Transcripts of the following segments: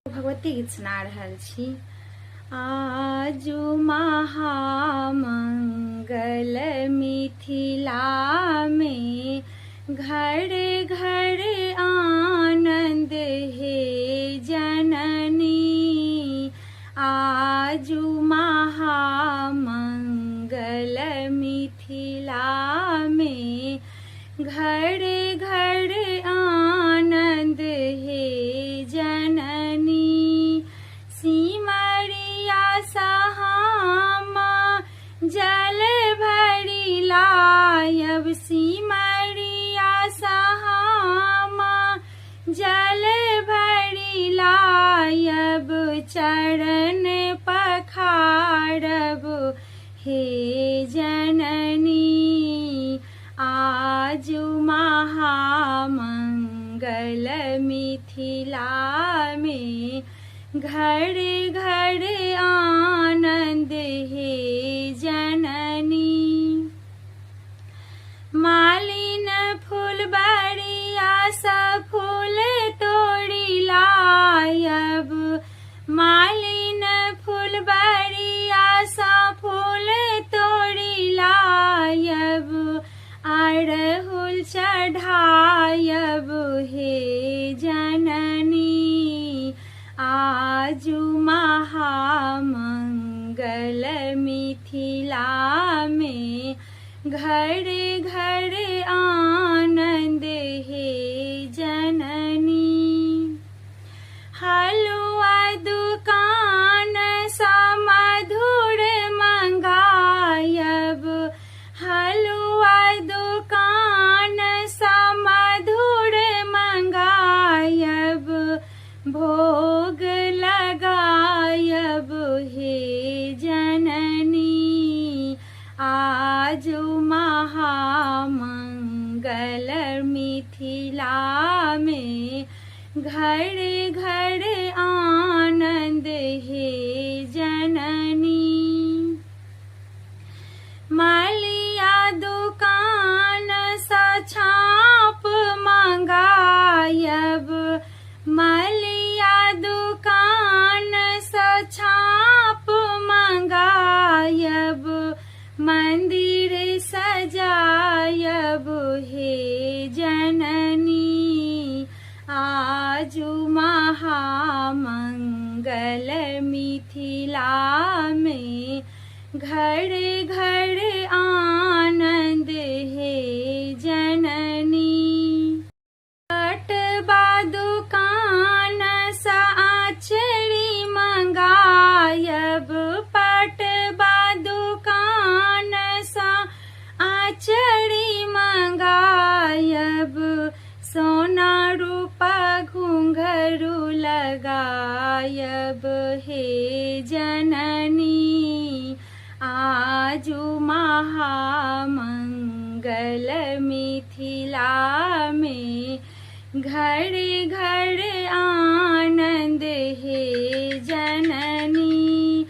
भगवती गीत सुना रहल छी। आजु महामंगल मिथिला में घर घर आनंद हे जननी। आजु महामंगल मिथिला में घर घर आनंद हे जननी। सिमरिया सहामा जल भरी लायब, सिमरिया सहामा जल भरी लायब, चरण पखारब हे जननी। आजु महामंगल मिथिला में घर घर आनंद हे जननी। मालिन फुलबरिया सा फूल तोड़ी लायब, मालिन फुलबरिया सा फूल तोड़ी लायब, अड़हुल चढ़ायब हे जननी। आजु महामंगल मिथिला में घर घर आनंद हे जननी। हलवा दुकान सा मधुर मंगायब, हलवा दुकान सा मधुर मंगायब, भोग लगायब हे जननी। आजु महामंगल मिथिला में घर घर आनंद हे जननी। मालिया दुकान सा छाप मंगायब, मालिया दुकान सा छाप मंगायब, मंदिर सजायब हे जननी। आजु महामंगल मिथिला में घर घर आनंद हे जननी। पटवा दुकान सा आचरी मंगायब, पटवा दुकान सा आचरी मंगायब, सोना रूपा घुंघरू लगायब हे जननी। आजु महामंगल मिथिला में घर घर आनंद हे जननी।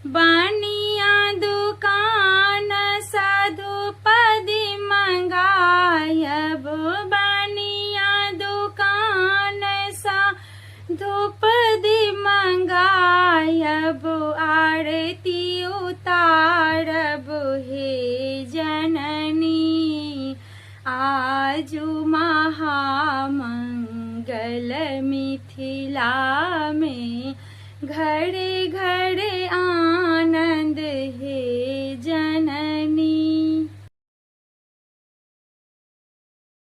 बानिया दुकान साधु पदी मंगायब, बानिया दुकान सा धूपदी मंगायब, आरती उतारब हे जननी। आजु महामंगल मिथिला में घर घर